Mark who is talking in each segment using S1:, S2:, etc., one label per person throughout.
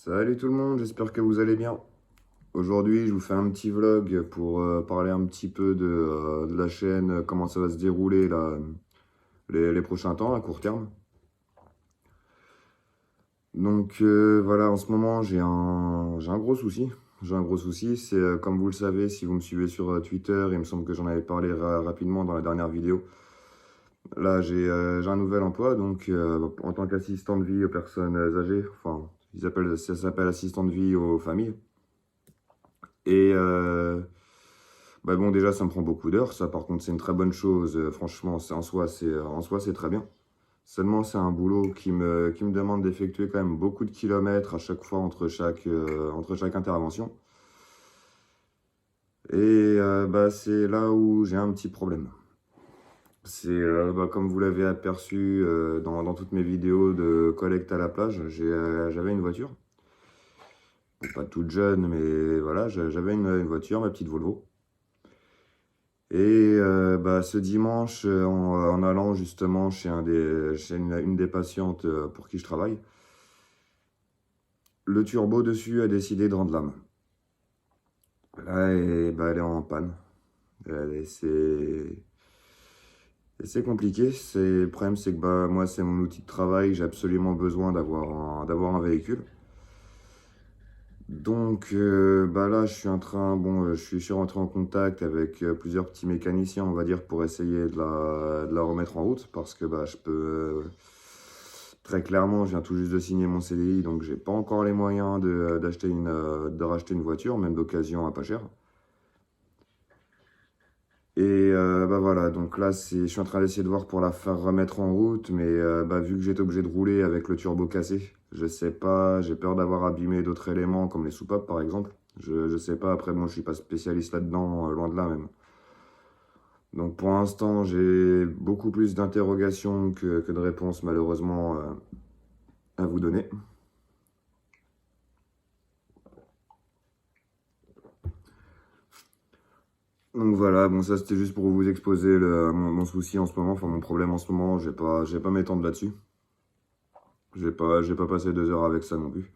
S1: Salut tout le monde, j'espère que vous allez bien. Aujourd'hui, je vous fais un petit vlog pour parler un petit peu de la chaîne, comment ça va se dérouler là, les prochains temps, à court terme. Donc voilà, en ce moment, j'ai un gros souci. J'ai un gros souci, c'est comme vous le savez, si vous me suivez sur Twitter, il me semble que j'en avais parlé rapidement dans la dernière vidéo. Là, j'ai un nouvel emploi, donc en tant qu'assistant de vie aux personnes âgées, enfin, ça s'appelle assistant de vie aux familles. Et bah bon, déjà, ça me prend beaucoup d'heures. Ça, par contre, c'est une très bonne chose. Franchement, en soi, c'est très bien. Seulement, c'est un boulot qui me demande d'effectuer quand même beaucoup de kilomètres à chaque fois entre chaque intervention. Et bah, c'est là où j'ai un petit problème. C'est bah, comme vous l'avez aperçu dans toutes mes vidéos de collecte à la plage, j'avais une voiture. Bon, pas toute jeune, mais voilà, j'avais une voiture, ma petite Volvo. Et bah, ce dimanche, en allant justement chez une des patientes pour qui je travaille, le turbo dessus a décidé de rendre l'âme. Là, et, bah, elle est en panne. Et c'est compliqué. Le problème, c'est que bah, moi, c'est mon outil de travail. J'ai absolument besoin d'avoir un véhicule. Donc bah là, je suis rentré en contact avec plusieurs petits mécaniciens, on va dire, pour essayer de la remettre en route, parce que bah, très clairement, je viens tout juste de signer mon CDI, donc j'ai pas encore les moyens de racheter une voiture, même d'occasion à pas cher. Et bah voilà, donc là, je suis en train d'essayer de voir pour la faire remettre en route, mais bah, vu que j'étais obligé de rouler avec le turbo cassé, je sais pas, j'ai peur d'avoir abîmé d'autres éléments, comme les soupapes par exemple. Je sais pas, après, moi je suis pas spécialiste là-dedans, loin de là même. Donc pour l'instant, j'ai beaucoup plus d'interrogations que de réponses, malheureusement, à vous donner. Donc voilà, bon ça c'était juste pour vous exposer mon souci en ce moment, enfin mon problème en ce moment, je vais pas m'étendre là-dessus. Je vais pas passer 2 heures avec ça non plus.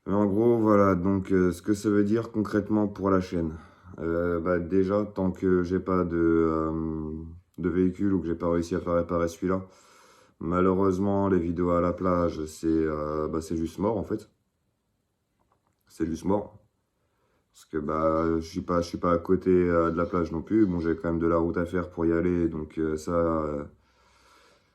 S1: Mais en gros, voilà, donc ce que ça veut dire concrètement pour la chaîne. Bah, déjà, tant que j'ai pas de véhicule ou que j'ai pas réussi à faire réparer celui-là, malheureusement, les vidéos à la plage, bah, c'est juste mort en fait. C'est juste mort. Parce que bah, je suis pas à côté de la plage non plus. Bon, j'ai quand même de la route à faire pour y aller, donc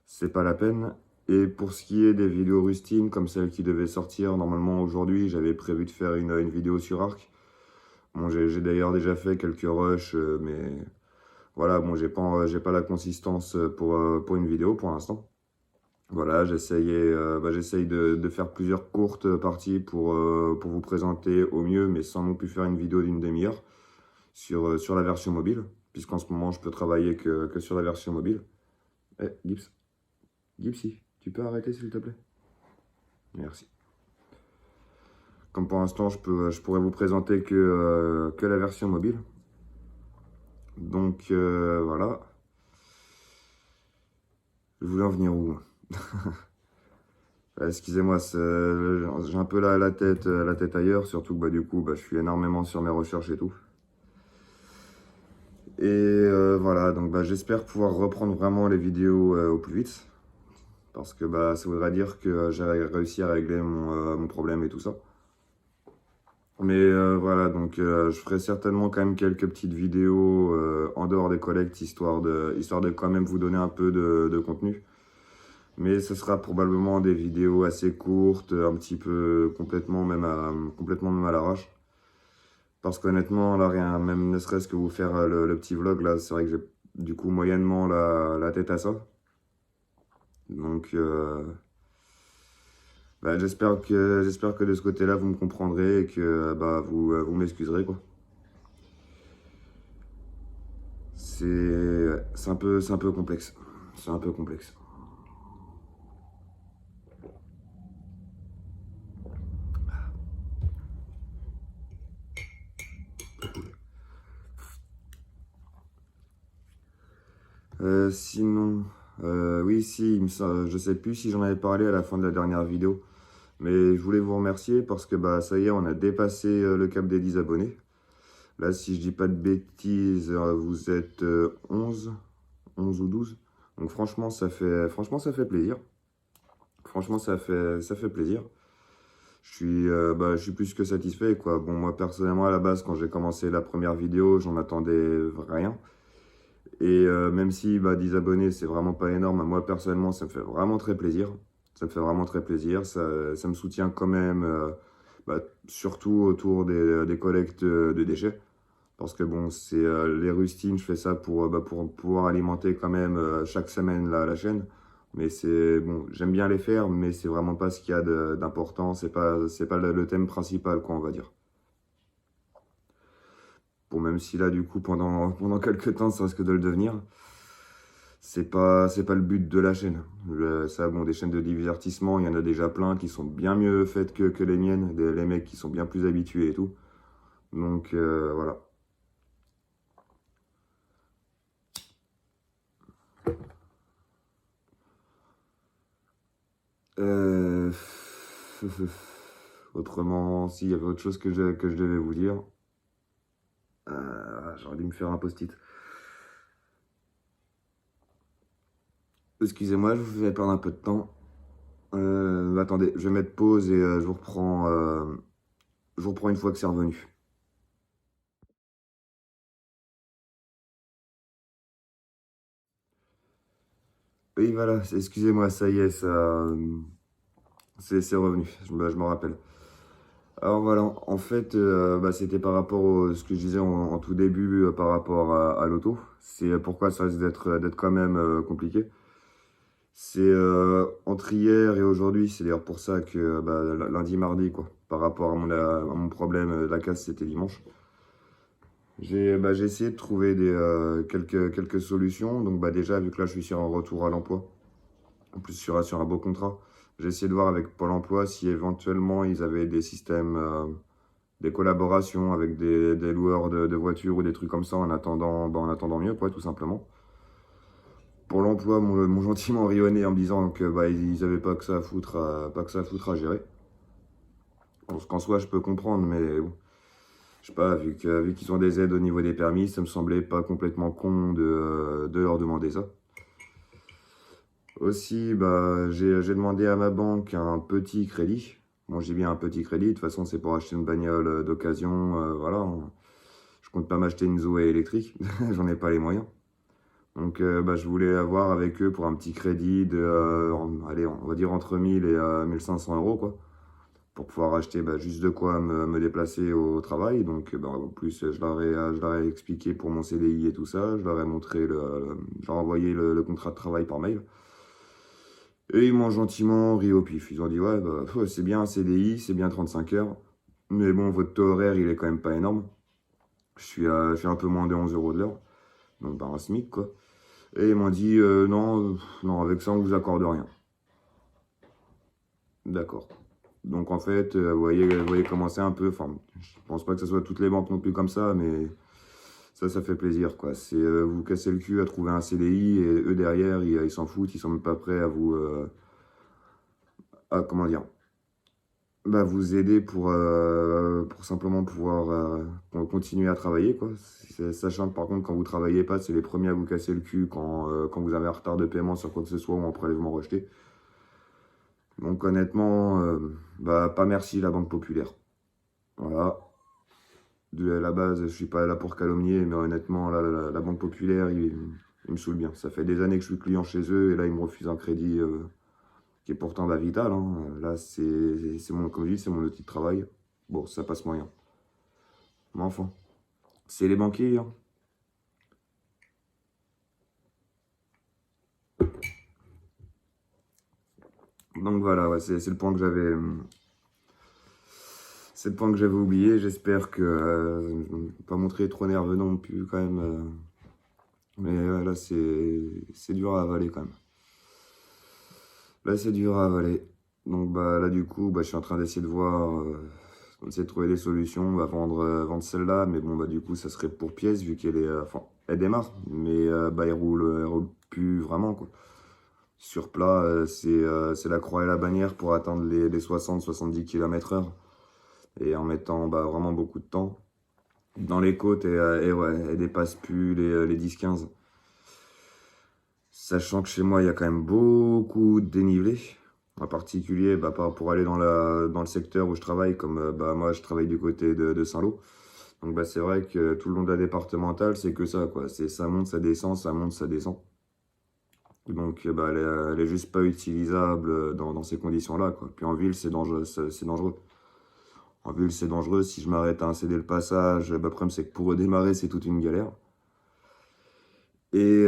S1: c'est pas la peine. Et pour ce qui est des vidéos rustines, comme celle qui devait sortir normalement aujourd'hui, j'avais prévu de faire une vidéo sur Arc. Bon, j'ai d'ailleurs déjà fait quelques rushs, mais voilà, bon, j'ai pas la consistance pour une vidéo pour l'instant. Voilà, j'essaye de faire plusieurs courtes parties pour vous présenter au mieux, mais sans non plus faire une vidéo d'une demi-heure sur la version mobile, puisqu'en ce moment, je peux travailler que sur la version mobile. Eh, Gipsy, tu peux arrêter s'il te plaît? Merci. Comme pour l'instant, je pourrais vous présenter que la version mobile. Donc voilà. Je voulais en venir où? Excusez-moi, j'ai un peu la tête ailleurs, surtout que bah, du coup, bah, je suis énormément sur mes recherches et tout. Et voilà, donc bah, j'espère pouvoir reprendre vraiment les vidéos au plus vite. Parce que bah, ça voudrait dire que j'ai réussi à régler mon problème et tout ça. Mais voilà, donc je ferai certainement quand même quelques petites vidéos en dehors des collectes, histoire de quand même vous donner un peu de contenu. Mais ce sera probablement des vidéos assez courtes, un petit peu complètement même à l'arrache. Parce qu'honnêtement, là, rien, même ne serait-ce que vous faire le petit vlog, là, c'est vrai que j'ai du coup moyennement la tête à ça. Donc, bah, j'espère que de ce côté-là, vous me comprendrez et que bah, vous m'excuserez, quoi. C'est un peu complexe. C'est un peu complexe. Sinon, oui, si, je sais plus si j'en avais parlé à la fin de la dernière vidéo. Mais je voulais vous remercier parce que bah ça y est, on a dépassé le cap des 10 abonnés. Là, si je dis pas de bêtises, vous êtes 11 ou 12. Donc franchement, ça fait plaisir. Franchement, ça fait plaisir. Je suis plus que satisfait, quoi. Bon, moi, personnellement, à la base, quand j'ai commencé la première vidéo, j'en attendais rien. Et même si 10 abonnés, c'est vraiment pas énorme, moi, personnellement, ça me fait vraiment très plaisir. Ça me fait vraiment très plaisir. Ça me soutient quand même, surtout autour des collectes de déchets. Parce que bon, c'est les rustines, je fais ça pour pouvoir alimenter quand même chaque semaine la chaîne. Mais c'est bon, j'aime bien les faire, mais c'est vraiment pas ce qu'il y a d'important. C'est pas le thème principal, quoi, on va dire. Bon, même si là, du coup, pendant quelques temps, ça risque de le devenir. C'est pas le but de la chaîne. Ça, bon, des chaînes de divertissement, il y en a déjà plein qui sont bien mieux faites que les miennes. Les mecs qui sont bien plus habitués et tout. Donc, voilà. Euh, Autrement, s'il y avait autre chose que je devais vous dire, j'aurais dû me faire un post-it. Excusez-moi, je vous fais perdre un peu de temps. Attendez, je vais mettre pause et je vous reprends une fois que c'est revenu. Oui, voilà, excusez-moi, ça y est, c'est revenu, je me rappelle. Alors voilà, en fait, c'était par rapport à ce que je disais en tout début par rapport à l'auto. C'est pourquoi ça risque d'être quand même compliqué. C'est entre hier et aujourd'hui, c'est d'ailleurs pour ça que lundi, mardi, quoi, par rapport à mon problème de la casse, c'était dimanche. J'ai essayé de trouver quelques solutions. Donc déjà, vu que là, je suis sur un retour à l'emploi, en plus sur un beau contrat, j'ai essayé de voir avec Pôle emploi si éventuellement ils avaient des systèmes, des collaborations avec des loueurs de voitures ou des trucs comme ça en attendant mieux, quoi, tout simplement. Pour l'emploi, m'ont gentiment rionné en me disant que ils avaient pas que ça à foutre pas que ça à foutre à gérer. Bon, ce qu'en soi, je peux comprendre, mais bon, je sais pas, vu qu'ils ont des aides au niveau des permis, ça me semblait pas complètement con de leur demander ça. Aussi, j'ai demandé à ma banque un petit crédit. Bon, j'ai bien un petit crédit, de toute façon, c'est pour acheter une bagnole d'occasion, voilà. Je compte pas m'acheter une Zoé électrique, j'en ai pas les moyens. Donc, je voulais avoir avec eux pour un petit crédit de, allez, on va dire entre 1000 et 1500 euros, quoi, pour pouvoir acheter juste de quoi me déplacer au travail. Donc, en plus, je leur ai expliqué pour mon CDI et tout ça. Je leur ai montré je leur ai envoyé le contrat de travail par mail. Et ils m'ont gentiment ri au pif. Ils ont dit, ouais, c'est bien un CDI, c'est bien 35 heures. Mais bon, votre taux horaire, il est quand même pas énorme. Je suis un peu moins de 11 euros de l'heure. Donc, un SMIC, quoi. Et ils m'ont dit, non, non, avec ça, on vous accorde rien. D'accord. Donc en fait, vous voyez comment c'est un peu. Enfin, je pense pas que ce soit toutes les banques non plus comme ça, mais ça fait plaisir, quoi. C'est vous casser le cul à trouver un CDI et eux derrière, ils s'en foutent, ils sont même pas prêts à comment dire, vous aider pour simplement pouvoir continuer à travailler, quoi. Sachant que par contre, quand vous travaillez pas, c'est les premiers à vous casser le cul quand vous avez un retard de paiement sur quoi que ce soit ou un prélèvement rejeté. Donc honnêtement, pas merci la Banque Populaire. Voilà. De la base, je suis pas là pour calomnier, mais honnêtement, là, la Banque Populaire, il me saoule bien. Ça fait des années que je suis client chez eux et là, ils me refusent un crédit qui est pourtant vital, hein. Là, comme je dis, c'est mon outil de travail. Bon, ça passe moyen. Mais enfin, c'est les banquiers, hein. Donc voilà, ouais, c'est le point que j'avais. C'est le point que j'avais oublié. J'espère que pas montrer trop nerveux non plus quand même. Mais là, c'est dur à avaler quand même. Là, c'est dur à avaler. Donc là, du coup, je suis en train d'essayer de voir, d'essayer de trouver des solutions. On va vendre celle-là, mais bon, du coup, ça serait pour pièce vu qu'elle est, enfin, elle démarre, mais elle roule plus vraiment, quoi. Sur plat, c'est la croix et la bannière pour atteindre les 60-70 km/h. Et en mettant bah, vraiment beaucoup de temps. Dans les côtes, et ouais, elle dépasse plus les 10-15. Sachant que chez moi, il y a quand même beaucoup de dénivelé. En particulier, bah, pour aller dans le secteur où je travaille, comme bah, moi, je travaille du côté de Saint-Lô. Donc bah, c'est vrai que tout le long de la départementale, c'est que ça, quoi. Ça monte, ça descend, ça monte, ça descend. Donc bah, elle est juste pas utilisable dans ces conditions-là, quoi. Puis en ville, c'est dangereux, c'est dangereux. En ville, c'est dangereux. Si je m'arrête à céder le passage, bah, le problème, c'est que pour redémarrer, c'est toute une galère. Et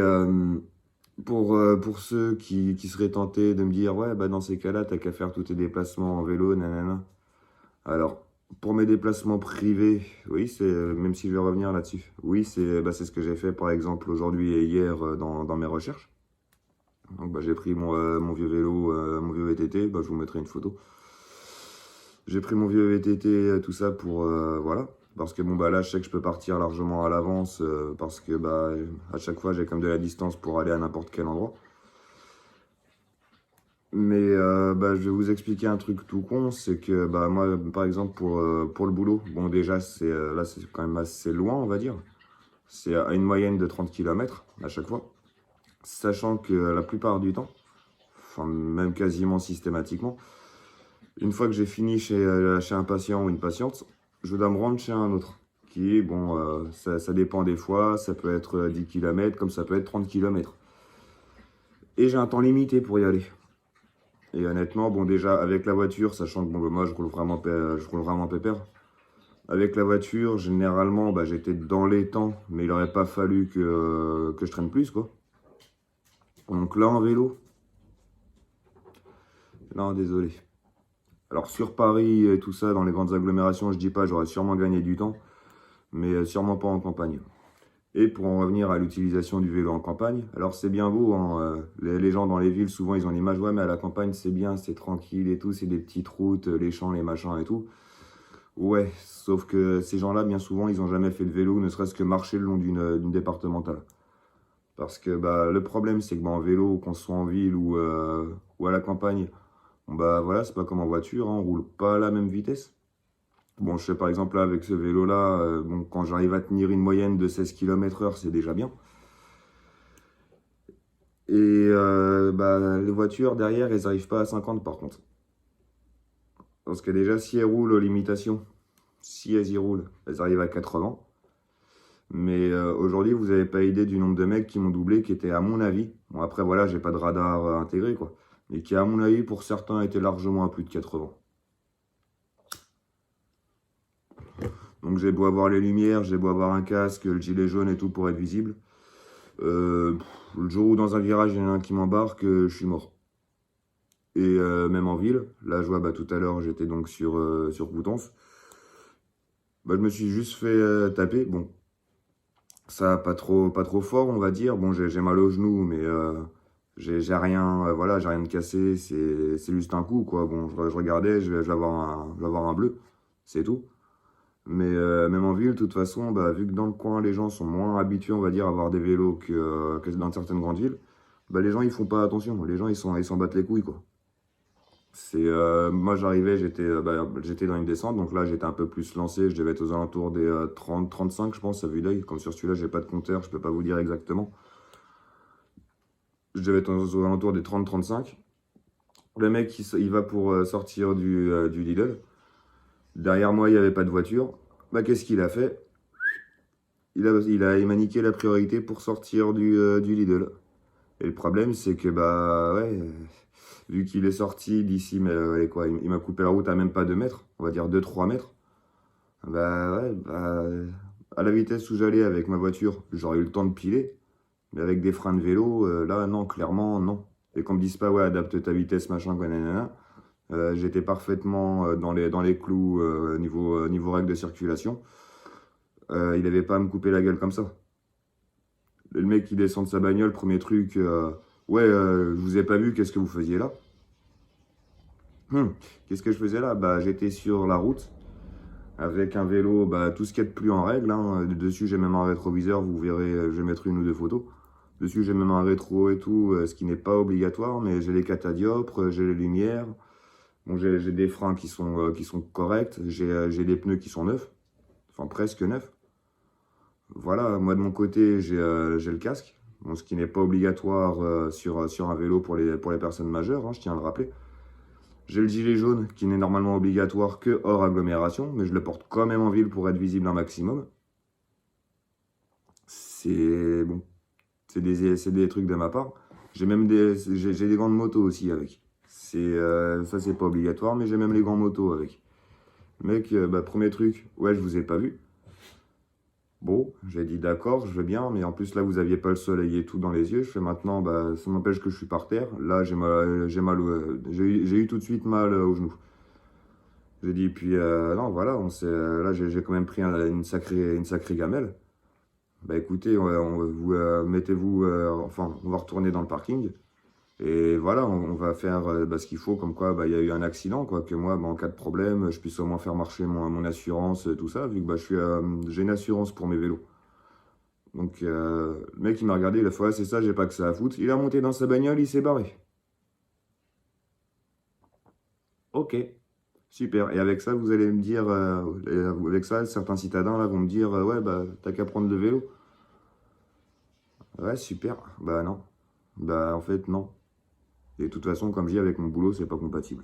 S1: pour ceux qui seraient tentés de me dire, ouais, bah, dans ces cas-là, t'as qu'à faire tous tes déplacements en vélo, nanana. Alors, pour mes déplacements privés, oui, même si je vais revenir là-dessus, oui, c'est ce que j'ai fait, par exemple, aujourd'hui et hier dans mes recherches. Donc, bah, j'ai pris mon vieux vélo, mon vieux VTT, bah, je vous mettrai une photo. J'ai pris mon vieux VTT, tout ça pour, voilà. Parce que bon, bah là, je sais que je peux partir largement à l'avance, parce que bah, à chaque fois, j'ai comme de la distance pour aller à n'importe quel endroit. Mais bah, je vais vous expliquer un truc tout con, c'est que bah, moi, par exemple, pour le boulot, bon, déjà, là, c'est quand même assez loin, on va dire. C'est à une moyenne de 30 km à chaque fois. Sachant que la plupart du temps, enfin, même quasiment systématiquement, une fois que j'ai fini chez un patient ou une patiente, je dois me rendre chez un autre. Qui est, bon, ça dépend des fois, ça peut être 10 km, comme ça peut être 30 km. Et j'ai un temps limité pour y aller. Et honnêtement, bon, déjà, avec la voiture, sachant que bon, bah, moi, je roule vraiment pépère. Avec la voiture, généralement, bah, j'étais dans les temps, mais il n'aurait pas fallu que je traîne plus, quoi. Donc là, en vélo, non, désolé. Alors sur Paris et tout ça, dans les grandes agglomérations, je dis pas, j'aurais sûrement gagné du temps, mais sûrement pas en campagne. Et pour en revenir à l'utilisation du vélo en campagne, alors c'est bien beau, hein, les gens dans les villes, souvent ils ont l'image, ouais mais à la campagne c'est bien, c'est tranquille et tout, c'est des petites routes, les champs, les machins et tout. Ouais, sauf que ces gens-là, bien souvent, ils ont jamais fait de vélo, ne serait-ce que marcher le long d'une départementale. Parce que bah, le problème c'est que bah, en vélo, qu'on soit en ville ou à la campagne, bon, bah voilà, c'est pas comme en voiture, hein, on roule pas à la même vitesse. Bon, je sais par exemple là, avec ce vélo-là, bon, quand j'arrive à tenir une moyenne de 16 km/h, c'est déjà bien. Et bah, les voitures derrière, elles n'arrivent pas à 50 par contre. Parce que déjà, si elles roulent aux limitations, si elles y roulent, elles arrivent à 80. Mais aujourd'hui, vous n'avez pas idée du nombre de mecs qui m'ont doublé, qui étaient à mon avis, bon après voilà, j'ai pas de radar intégré quoi, mais qui à mon avis, pour certains, étaient largement à plus de 80. Donc j'ai beau avoir les lumières, j'ai beau avoir un casque, le gilet jaune et tout pour être visible. Le jour où dans un virage, il y en a un qui m'embarque, je suis mort. Et même en ville, là je vois bah, tout à l'heure, j'étais donc sur Coutances. Bah, je me suis juste fait taper. Bon, ça pas trop fort, on va dire. Bon, j'ai mal au genou, mais j'ai rien, voilà, j'ai rien de cassé. C'est juste un coup, quoi. Bon, je regardais, je vais avoir un bleu, c'est tout. Mais même en ville, de toute façon, bah, vu que dans le coin, les gens sont moins habitués, on va dire, à avoir des vélos que dans certaines grandes villes, bah, les gens, ils font pas attention. Les gens, ils s'en battent les couilles, quoi. Moi, j'arrivais, j'étais dans une descente, donc là, j'étais un peu plus lancé. Je devais être aux alentours des 30-35, je pense, à vue d'œil. Comme sur celui-là, j'ai pas de compteur, je peux pas vous dire exactement. Je devais être aux alentours des 30-35. Le mec, il va pour sortir du Lidl. Derrière moi, il n'y avait pas de voiture. Bah, qu'est-ce qu'il a fait? Il m'a niqué la priorité pour sortir du Lidl. Et le problème, c'est que, bah, ouais, vu qu'il est sorti d'ici, mais allez, quoi, il m'a coupé la route à même pas 2 mètres, on va dire 2-3 mètres. Bah, ouais, bah, à la vitesse où j'allais avec ma voiture, j'aurais eu le temps de piler. Mais avec des freins de vélo, là, non, clairement, non. Et qu'on me dise pas, ouais, adapte ta vitesse, machin, quoi, nanana. J'étais parfaitement dans les clous niveau règles de circulation. Il n'avait pas à me couper la gueule comme ça. Le mec qui descend de sa bagnole, premier truc, ouais, je vous ai pas vu, qu'est-ce que vous faisiez là? Qu'est-ce que je faisais là? Bah, j'étais sur la route avec un vélo, bah, tout ce qu'il y a de plus en règle, hein. Dessus, j'ai même un rétroviseur, vous verrez, je vais mettre une ou deux photos. Dessus, j'ai même un rétro et tout, ce qui n'est pas obligatoire, mais j'ai les catadioptres, j'ai les lumières. Bon, j'ai des freins qui sont corrects, j'ai des pneus qui sont neufs, enfin presque neufs. Voilà, moi de mon côté, j'ai le casque, bon, ce qui n'est pas obligatoire sur un vélo pour les personnes majeures, hein, je tiens à le rappeler. J'ai le gilet jaune qui n'est normalement obligatoire que hors agglomération, mais je le porte quand même en ville pour être visible un maximum. C'est bon, c'est des trucs de ma part. J'ai des gants de moto aussi avec. Ça, c'est pas obligatoire, mais j'ai même les gants moto avec. Mec, bah, premier truc, ouais, je vous ai pas vu. Bon, j'ai dit d'accord, je veux bien, mais en plus là, vous aviez pas le soleil et tout dans les yeux. Je fais maintenant, bah, ça n'empêche que je suis par terre. Là, j'ai eu tout de suite mal au genou. J'ai dit, puis non, voilà, là, j'ai quand même pris une sacrée gamelle. Bah écoutez, vous mettez-vous, enfin, on va retourner dans le parking. Et voilà, on va faire bah, ce qu'il faut, comme quoi bah, il y a eu un accident, quoi, que moi, bah, en cas de problème, je puisse au moins faire marcher mon assurance, tout ça, vu que bah, j'ai une assurance pour mes vélos. Donc le mec, il m'a regardé, il a fait, ouais, c'est ça, j'ai pas que ça à foutre. Il a monté dans sa bagnole, il s'est barré. Ok, super. Et avec ça, vous allez me dire, avec ça, certains citadins là vont me dire, ouais, bah, t'as qu'à prendre le vélo. Ouais, super. Bah non. Bah en fait, non. Et de toute façon, comme je dis, avec mon boulot, c'est pas compatible.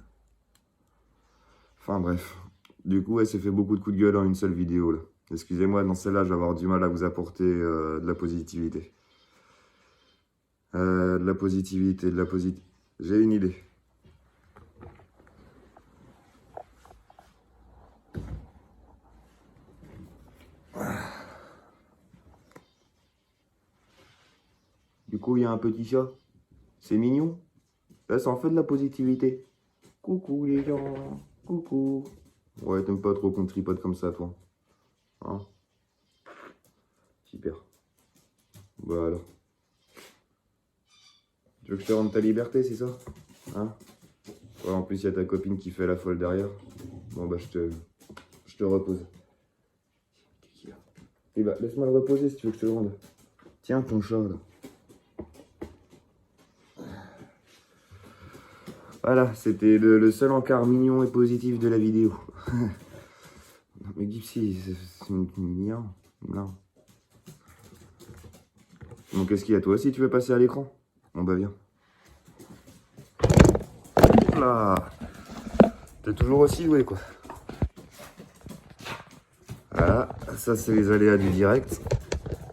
S1: Enfin bref. Du coup, elle s'est fait beaucoup de coups de gueule en une seule vidéo là. Excusez-moi, dans celle-là, je vais avoir du mal à vous apporter de la positivité. De la positivité, de la positivité. J'ai une idée. Du coup, il y a un petit chat. C'est mignon. Là, ça en fait de la positivité. Coucou les gens. Coucou. Ouais, t'aimes pas trop qu'on tripote comme ça, toi. Hein? Super. Voilà. Tu veux que je te rende ta liberté, c'est ça? Hein? Ouais, en plus, il y a ta copine qui fait la folle derrière. Bon, bah, je te repose. Qu'est-ce qu'il y a? Eh bah, laisse-moi le reposer si tu veux que je te le rende. Tiens, ton chat, là. Voilà, c'était le seul encart mignon et positif de la vidéo. Mais Gypsy, c'est mignon. Non. Donc, qu'est-ce qu'il y a, toi aussi, tu veux passer à l'écran? Bon, bah, viens. Là, t'es toujours aussi doué, quoi. Voilà, ça, c'est les aléas du direct.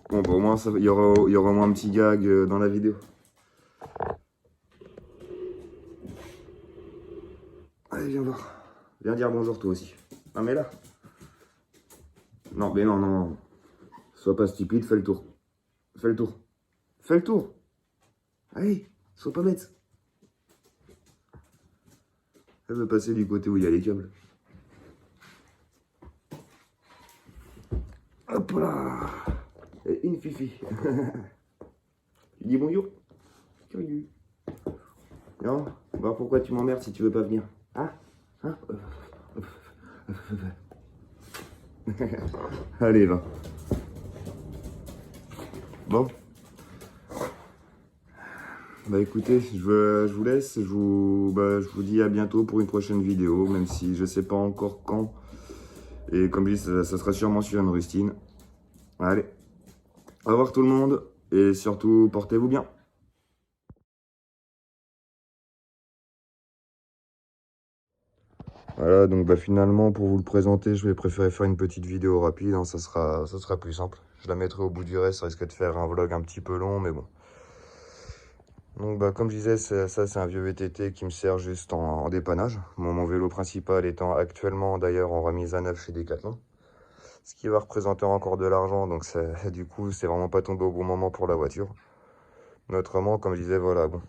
S1: Bon, bah, au moins, il y aura au moins un petit gag dans la vidéo. Allez, viens voir. Viens dire bonjour, toi aussi. Ah, mais là. Non, mais non, non. Sois pas stupide, fais le tour. Fais le tour. Fais le tour. Allez, sois pas bête. Elle veut passer du côté où il y a les câbles. Hop là. Et une fifi. Tu dis bonjour. Salut. Non, bah pourquoi tu m'emmerdes si tu veux pas venir? Hein? Hein? Allez, va. Bon. Bah écoutez, je vous laisse, je vous dis à bientôt pour une prochaine vidéo, même si je sais pas encore quand. Et comme je dis, ça sera sûrement sur une rustine. Allez, au revoir tout le monde, et surtout, portez-vous bien. Voilà, donc bah finalement, pour vous le présenter, je vais préférer faire une petite vidéo rapide, hein, ça sera plus simple. Je la mettrai au bout du reste, ça risque de faire un vlog un petit peu long, mais bon. Donc bah comme je disais, ça c'est un vieux VTT qui me sert juste en dépannage. Mon vélo principal étant actuellement d'ailleurs en remise à neuf chez Decathlon. Ce qui va représenter encore de l'argent, donc du coup c'est vraiment pas tombé au bon moment pour la voiture. Mais autrement, comme je disais, voilà, bon.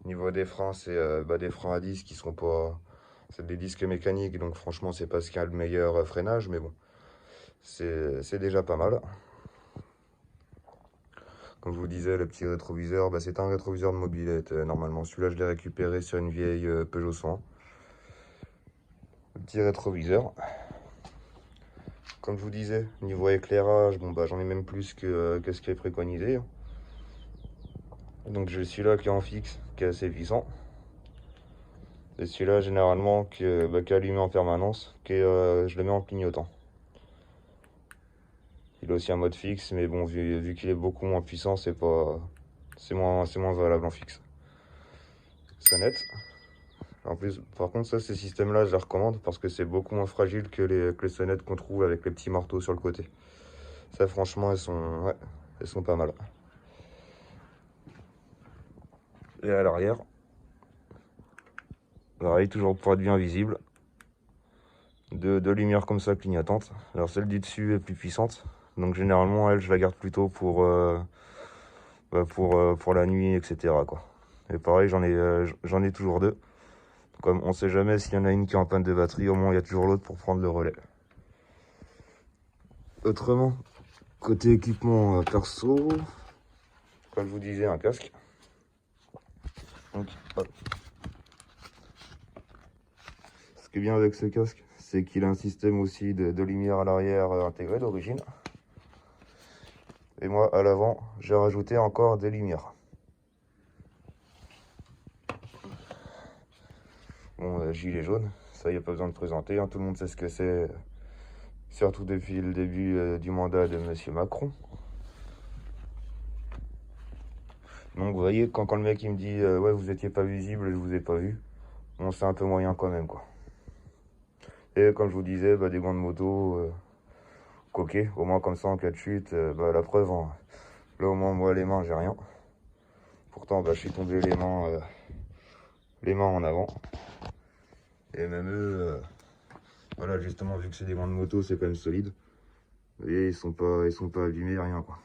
S1: Niveau des freins, c'est des freins à disques qui sont pas... C'est des disques mécaniques, donc franchement c'est pas ce qui a le meilleur freinage, mais bon. C'est déjà pas mal. Comme je vous disais, le petit rétroviseur, bah, c'est un rétroviseur de mobilette. Normalement, celui-là, je l'ai récupéré sur une vieille Peugeot 100. Le petit rétroviseur. Comme je vous disais, niveau éclairage, bon, bah, j'en ai même plus que ce qui est préconisé. Donc j'ai celui-là qui est en fixe, qui est assez puissant. Et celui-là généralement qui est allumé en permanence, je le mets en clignotant. Il a aussi un mode fixe, mais bon, vu qu'il est beaucoup moins puissant, c'est moins valable en fixe. Sonnette. En plus, par contre, ces systèmes-là, je les recommande parce que c'est beaucoup moins fragile que les sonnettes qu'on trouve avec les petits marteaux sur le côté. Ça, franchement, ouais, elles sont pas mal. Et à l'arrière, pareil, toujours pour être bien visible. Deux lumières comme ça clignotantes. Alors celle du dessus est plus puissante. Donc généralement, elle, je la garde plutôt pour la nuit, etc., quoi. Et pareil, j'en ai toujours deux. Comme on sait jamais s'il y en a une qui est en panne de batterie, au moins il y a toujours l'autre pour prendre le relais. Autrement, côté équipement perso, comme je vous disais, un casque. Donc, hop. Ce qui est bien avec ce casque, c'est qu'il a un système aussi de lumière à l'arrière intégré d'origine. Et moi, à l'avant, j'ai rajouté encore des lumières. Bon, gilet jaune, ça, il n'y a pas besoin de présenter, hein, tout le monde sait ce que c'est, surtout depuis le début du mandat de Monsieur Macron. Donc vous voyez, quand le mec il me dit ouais, vous étiez pas visible, je vous ai pas vu, bon, c'est un peu moyen quand même, quoi. Et comme je vous disais, des gants de moto coqués, au moins comme ça en cas de chute, la preuve, hein, là au moins moi les mains j'ai rien. Pourtant je suis tombé les mains en avant. Et même eux, voilà, justement, vu que c'est des gants de moto, c'est quand même solide. Vous voyez, ils sont pas abîmés, rien, quoi.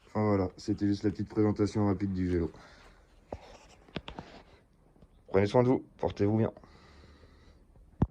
S1: Enfin voilà, c'était juste la petite présentation rapide du vélo. Prenez soin de vous, portez-vous bien.